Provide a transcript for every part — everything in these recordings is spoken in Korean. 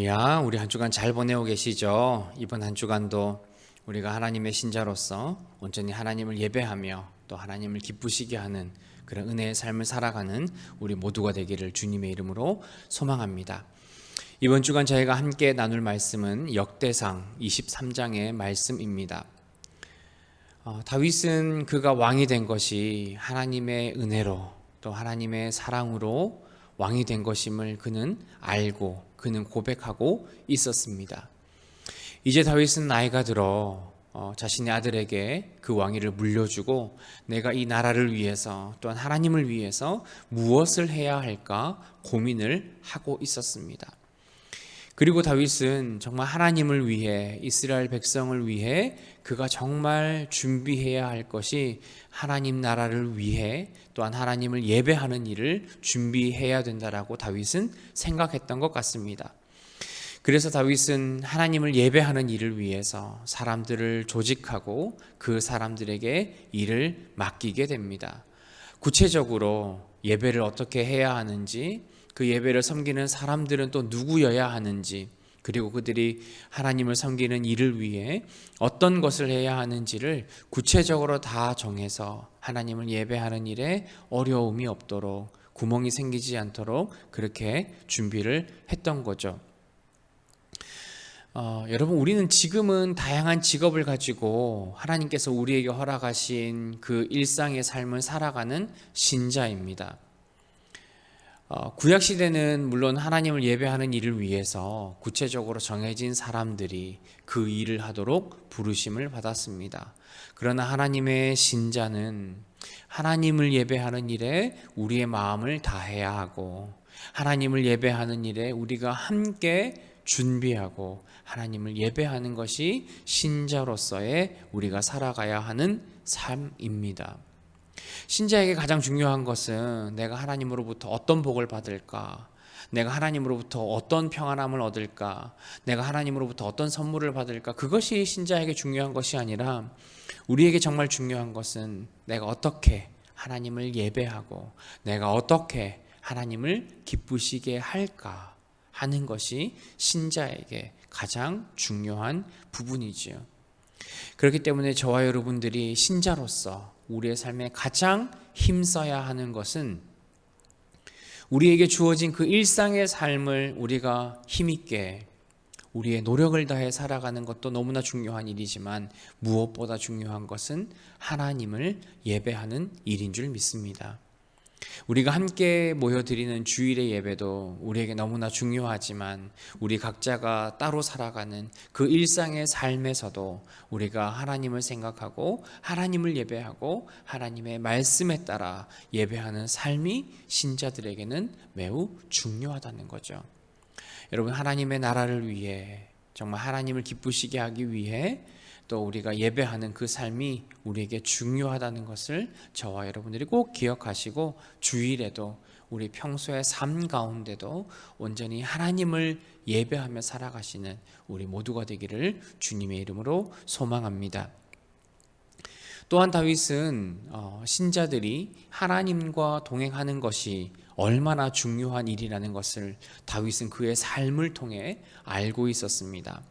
할렐루야. 우리 한 주간 잘 보내고 계시죠? 이번 한 주간도 우리가 하나님의 신자로서 온전히 하나님을 예배하며 또 하나님을 기쁘시게 하는 그런 은혜의 삶을 살아가는 우리 모두가 되기를 주님의 이름으로 소망합니다. 이번 주간 저희가 함께 나눌 말씀은 역대상 23장의 말씀입니다. 다윗은 그가 왕이 된 것이 하나님의 은혜로 또 하나님의 사랑으로 왕이 된 것임을 그는 알고 그는 고백하고 있었습니다. 이제 다윗은 나이가 들어 자신의 아들에게 그 왕위를 물려주고 내가 이 나라를 위해서 또한 하나님을 위해서 무엇을 해야 할까 고민을 하고 있었습니다. 그리고 다윗은 정말 하나님을 위해 이스라엘 백성을 위해 그가 정말 준비해야 할 것이 하나님 나라를 위해 또한 하나님을 예배하는 일을 준비해야 된다라고 다윗은 생각했던 것 같습니다. 그래서 다윗은 하나님을 예배하는 일을 위해서 사람들을 조직하고 그 사람들에게 일을 맡기게 됩니다. 구체적으로 예배를 어떻게 해야 하는지, 그 예배를 섬기는 사람들은 또 누구여야 하는지, 그리고 그들이 하나님을 섬기는 일을 위해 어떤 것을 해야 하는지를 구체적으로 다 정해서 하나님을 예배하는 일에 어려움이 없도록, 구멍이 생기지 않도록 그렇게 준비를 했던 거죠. 여러분, 우리는 지금은 다양한 직업을 가지고 하나님께서 우리에게 허락하신 그 일상의 삶을 살아가는 신자입니다. 구약시대는 물론 하나님을 예배하는 일을 위해서 구체적으로 정해진 사람들이 그 일을 하도록 부르심을 받았습니다. 그러나 하나님의 신자는 하나님을 예배하는 일에 우리의 마음을 다해야 하고 하나님을 예배하는 일에 우리가 함께 준비하고 하나님을 예배하는 것이 신자로서의 우리가 살아가야 하는 삶입니다. 신자에게 가장 중요한 것은 내가 하나님으로부터 어떤 복을 받을까? 내가 하나님으로부터 어떤 평안함을 얻을까? 내가 하나님으로부터 어떤 선물을 받을까? 그것이 신자에게 중요한 것이 아니라 우리에게 정말 중요한 것은 내가 어떻게 하나님을 예배하고 내가 어떻게 하나님을 기쁘시게 할까 하는 것이 신자에게 가장 중요한 부분이지요. 그렇기 때문에 저와 여러분들이 신자로서 우리의 삶에 가장 힘써야 하는 것은 우리에게 주어진 그 일상의 삶을 우리가 힘있게 우리의 노력을 다해 살아가는 것도 너무나 중요한 일이지만 무엇보다 중요한 것은 하나님을 예배하는 일인 줄 믿습니다. 우리가 함께 모여드리는 주일의 예배도 우리에게 너무나 중요하지만 우리 각자가 따로 살아가는 그 일상의 삶에서도 우리가 하나님을 생각하고 하나님을 예배하고 하나님의 말씀에 따라 예배하는 삶이 신자들에게는 매우 중요하다는 거죠. 여러분, 하나님의 나라를 위해 정말 하나님을 기쁘시게 하기 위해 또 우리가 예배하는 그 삶이 우리에게 중요하다는 것을 저와 여러분들이 꼭 기억하시고 주일에도 우리 평소의 삶 가운데도 온전히 하나님을 예배하며 살아가시는 우리 모두가 되기를 주님의 이름으로 소망합니다. 또한 다윗은 신자들이 하나님과 동행하는 것이 얼마나 중요한 일이라는 것을 다윗은 그의 삶을 통해 알고 있었습니다.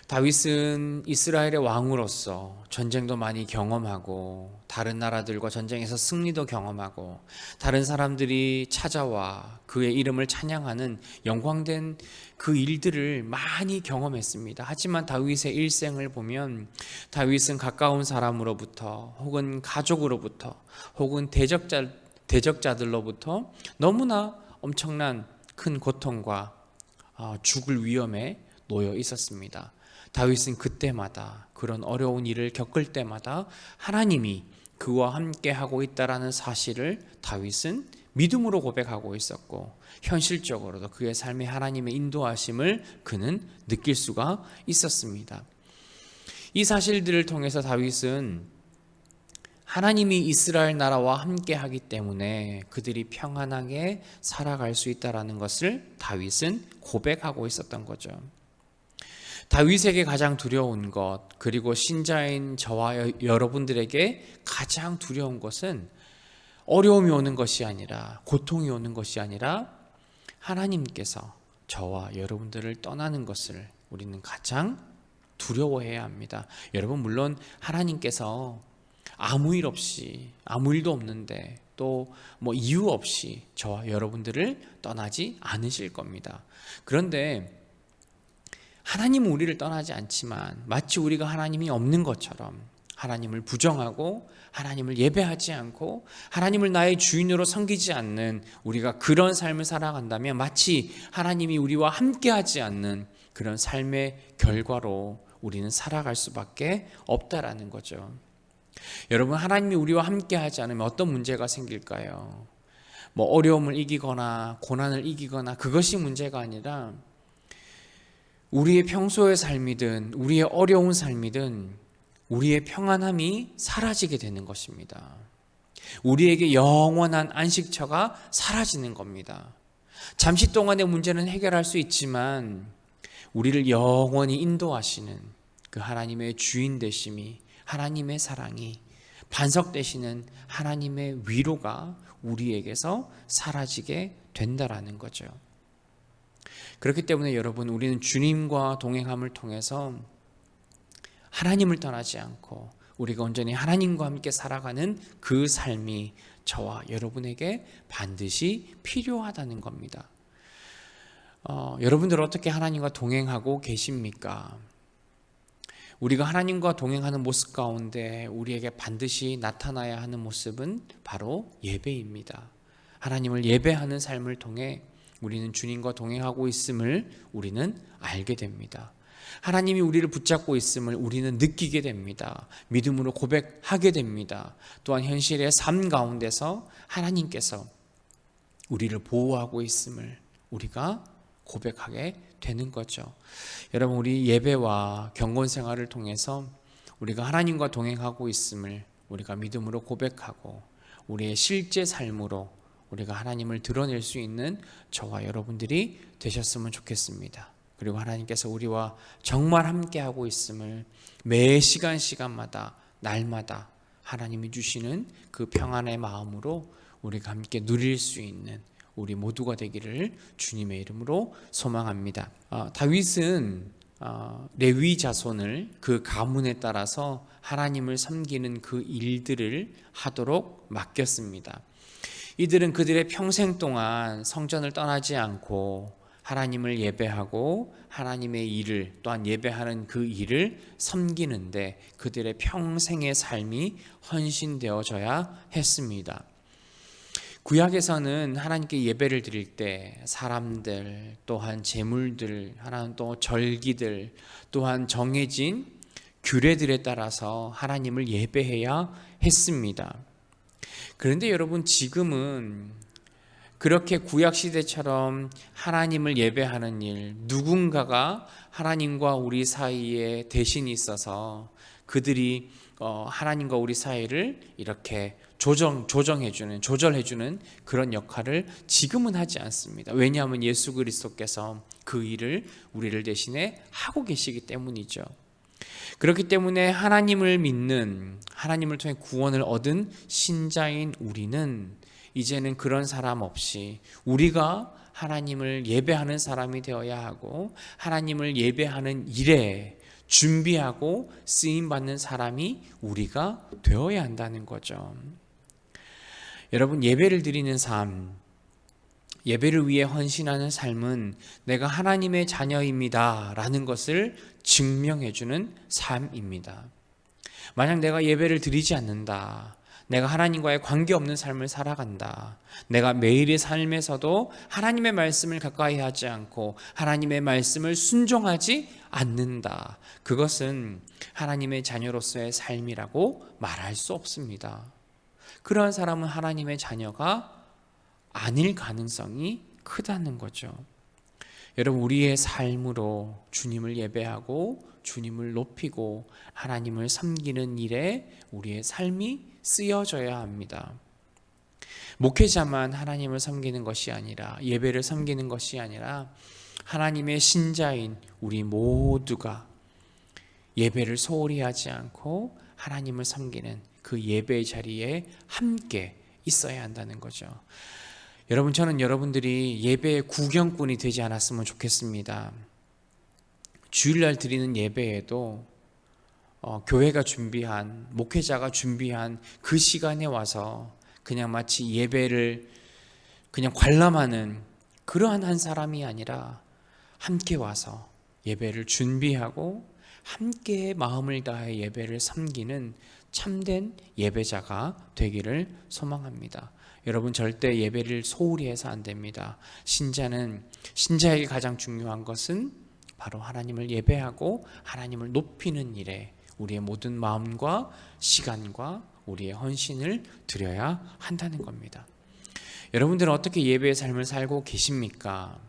다윗은 이스라엘의 왕으로서 전쟁도 많이 경험하고 다른 나라들과 전쟁에서 승리도 경험하고 다른 사람들이 찾아와 그의 이름을 찬양하는 영광된 그 일들을 많이 경험했습니다. 하지만 다윗의 일생을 보면 다윗은 가까운 사람으로부터 혹은 가족으로부터 혹은 대적자들로부터 너무나 엄청난 큰 고통과 죽을 위험에 놓여 있었습니다. 다윗은 그때마다 그런 어려운 일을 겪을 때마다 하나님이 그와 함께 하고 있다라는 사실을 다윗은 믿음으로 고백하고 있었고 현실적으로도 그의 삶에 하나님의 인도하심을 그는 느낄 수가 있었습니다. 이 사실들을 통해서 다윗은 하나님이 이스라엘 나라와 함께 하기 때문에 그들이 평안하게 살아갈 수 있다라는 것을 다윗은 고백하고 있었던 거죠. 다윗에게 가장 두려운 것, 그리고 신자인 저와 여러분들에게 가장 두려운 것은 어려움이 오는 것이 아니라 고통이 오는 것이 아니라 하나님께서 저와 여러분들을 떠나는 것을 우리는 가장 두려워해야 합니다. 여러분, 물론 하나님께서 아무 일 없이, 아무 일도 없는데 또 이유 없이 저와 여러분들을 떠나지 않으실 겁니다. 그런데 하나님은 우리를 떠나지 않지만 마치 우리가 하나님이 없는 것처럼 하나님을 부정하고 하나님을 예배하지 않고 하나님을 나의 주인으로 섬기지 않는 우리가 그런 삶을 살아간다면 마치 하나님이 우리와 함께하지 않는 그런 삶의 결과로 우리는 살아갈 수밖에 없다라는 거죠. 여러분, 하나님이 우리와 함께하지 않으면 어떤 문제가 생길까요? 어려움을 이기거나 고난을 이기거나 그것이 문제가 아니라 우리의 평소의 삶이든 우리의 어려운 삶이든 우리의 평안함이 사라지게 되는 것입니다. 우리에게 영원한 안식처가 사라지는 겁니다. 잠시 동안의 문제는 해결할 수 있지만 우리를 영원히 인도하시는 그 하나님의 주인 되심이, 하나님의 사랑이, 반석되시는 하나님의 위로가 우리에게서 사라지게 된다라는 거죠. 그렇기 때문에 여러분, 우리는 주님과 동행함을 통해서 하나님을 떠나지 않고 우리가 온전히 하나님과 함께 살아가는 그 삶이 저와 여러분에게 반드시 필요하다는 겁니다. 여러분들 어떻게 하나님과 동행하고 계십니까? 우리가 하나님과 동행하는 모습 가운데 우리에게 반드시 나타나야 하는 모습은 바로 예배입니다. 하나님을 예배하는 삶을 통해 우리는 주님과 동행하고 있음을 우리는 알게 됩니다. 하나님이 우리를 붙잡고 있음을 우리는 느끼게 됩니다. 믿음으로 고백하게 됩니다. 또한 현실의 삶 가운데서 하나님께서 우리를 보호하고 있음을 우리가 고백하게 되는 거죠. 여러분, 우리 예배와 경건 생활을 통해서 우리가 하나님과 동행하고 있음을 우리가 믿음으로 고백하고 우리의 실제 삶으로 우리가 하나님을 드러낼 수 있는 저와 여러분들이 되셨으면 좋겠습니다. 그리고 하나님께서 우리와 정말 함께하고 있음을 매 시간마다 날마다 하나님이 주시는 그 평안의 마음으로 우리가 함께 누릴 수 있는 우리 모두가 되기를 주님의 이름으로 소망합니다. 다윗은 레위 자손을 그 가문에 따라서 하나님을 섬기는 그 일들을 하도록 맡겼습니다. 이들은 그들의 평생 동안 성전을 떠나지 않고 하나님을 예배하고 하나님의 일을 또한 예배하는 그 일을 섬기는데 그들의 평생의 삶이 헌신되어져야 했습니다. 구약에서는 하나님께 예배를 드릴 때 사람들 또한 제물들 하나는 또 절기들 또한 정해진 규례들에 따라서 하나님을 예배해야 했습니다. 그런데 여러분, 지금은 그렇게 구약시대처럼 하나님을 예배하는 일, 누군가가 하나님과 우리 사이에 대신이 있어서 그들이 하나님과 우리 사이를 이렇게 조절해주는 그런 역할을 지금은 하지 않습니다. 왜냐하면 예수 그리스도께서 그 일을 우리를 대신에 하고 계시기 때문이죠. 그렇기 때문에 하나님을 믿는, 하나님을 통해 구원을 얻은 신자인 우리는 이제는 그런 사람 없이 우리가 하나님을 예배하는 사람이 되어야 하고 하나님을 예배하는 일에 준비하고 쓰임받는 사람이 우리가 되어야 한다는 거죠. 여러분, 예배를 드리는 삶, 예배를 위해 헌신하는 삶은 내가 하나님의 자녀입니다 라는 것을 증명해주는 삶입니다. 만약 내가 예배를 드리지 않는다, 내가 하나님과의 관계없는 삶을 살아간다, 내가 매일의 삶에서도 하나님의 말씀을 가까이 하지 않고 하나님의 말씀을 순종하지 않는다, 그것은 하나님의 자녀로서의 삶이라고 말할 수 없습니다. 그러한 사람은 하나님의 자녀가 아닐 가능성이 크다는 거죠. 여러분, 우리의 삶으로 주님을 예배하고 주님을 높이고 하나님을 섬기는 일에 우리의 삶이 쓰여져야 합니다. 목회자만 하나님을 섬기는 것이 아니라, 예배를 섬기는 것이 아니라 하나님의 신자인 우리 모두가 예배를 소홀히 하지 않고 하나님을 섬기는 그 예배의 자리에 함께 있어야 한다는 거죠. 여러분, 저는 여러분들이 예배의 구경꾼이 되지 않았으면 좋겠습니다. 주일날 드리는 예배에도 교회가 준비한, 목회자가 준비한 그 시간에 와서 그냥 마치 예배를 그냥 관람하는 그러한 한 사람이 아니라 함께 와서 예배를 준비하고 함께 마음을 다해 예배를 섬기는 참된 예배자가 되기를 소망합니다. 여러분, 절대 예배를 소홀히 해서 안 됩니다. 신자에게 가장 중요한 것은 바로 하나님을 예배하고 하나님을 높이는 일에 우리의 모든 마음과 시간과 우리의 헌신을 드려야 한다는 겁니다. 여러분들은 어떻게 예배의 삶을 살고 계십니까?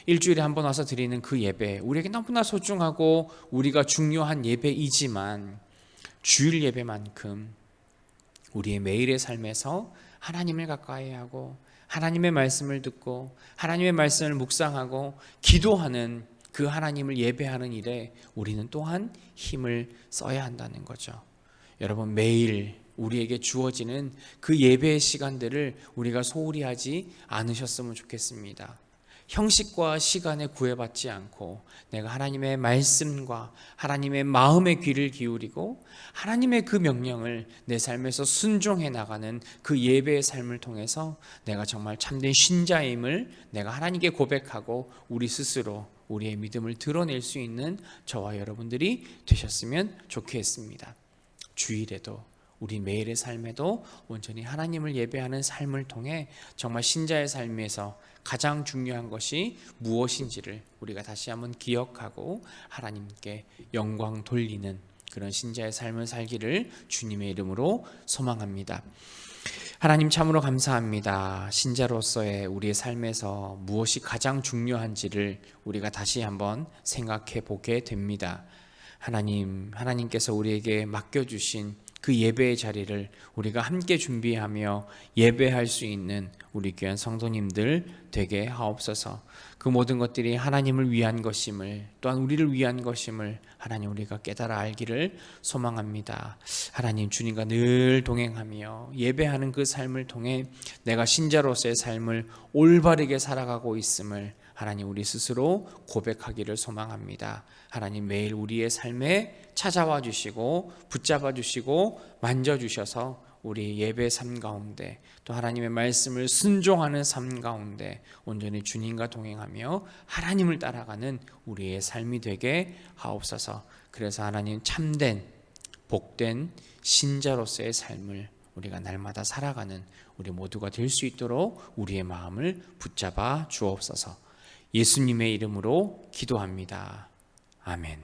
일주일에 한 번 와서 드리는 그 예배, 우리에게 너무나 소중하고 우리가 중요한 예배이지만 주일 예배만큼 우리의 매일의 삶에서 하나님을 가까이 하고 하나님의 말씀을 듣고 하나님의 말씀을 묵상하고 기도하는 그 하나님을 예배하는 일에 우리는 또한 힘을 써야 한다는 거죠. 여러분, 매일 우리에게 주어지는 그 예배의 시간들을 우리가 소홀히 하지 않으셨으면 좋겠습니다. 형식과 시간에 구애받지 않고 내가 하나님의 말씀과 하나님의 마음의 귀를 기울이고 하나님의 그 명령을 내 삶에서 순종해 나가는 그 예배의 삶을 통해서 내가 정말 참된 신자임을 내가 하나님께 고백하고 우리 스스로 우리의 믿음을 드러낼 수 있는 저와 여러분들이 되셨으면 좋겠습니다. 주일에도 우리 매일의 삶에도 온전히 하나님을 예배하는 삶을 통해 정말 신자의 삶에서 가장 중요한 것이 무엇인지를 우리가 다시 한번 기억하고 하나님께 영광 돌리는 그런 신자의 삶을 살기를 주님의 이름으로 소망합니다. 하나님, 참으로 감사합니다. 신자로서의 우리의 삶에서 무엇이 가장 중요한지를 우리가 다시 한번 생각해 보게 됩니다. 하나님께서 우리에게 맡겨주신 그 예배의 자리를 우리가 함께 준비하며 예배할 수 있는 우리 귀한 성도님들 되게 하옵소서. 그 모든 것들이 하나님을 위한 것임을, 또한 우리를 위한 것임을 하나님 우리가 깨달아 알기를 소망합니다. 하나님, 주님과 늘 동행하며 예배하는 그 삶을 통해 내가 신자로서의 삶을 올바르게 살아가고 있음을 하나님 우리 스스로 고백하기를 소망합니다. 하나님, 매일 우리의 삶에 찾아와 주시고 붙잡아 주시고 만져 주셔서 우리 예배 삶 가운데 또 하나님의 말씀을 순종하는 삶 가운데 온전히 주님과 동행하며 하나님을 따라가는 우리의 삶이 되게 하옵소서. 그래서 하나님, 참된 복된 신자로서의 삶을 우리가 날마다 살아가는 우리 모두가 될 수 있도록 우리의 마음을 붙잡아 주옵소서. 예수님의 이름으로 기도합니다. 아멘.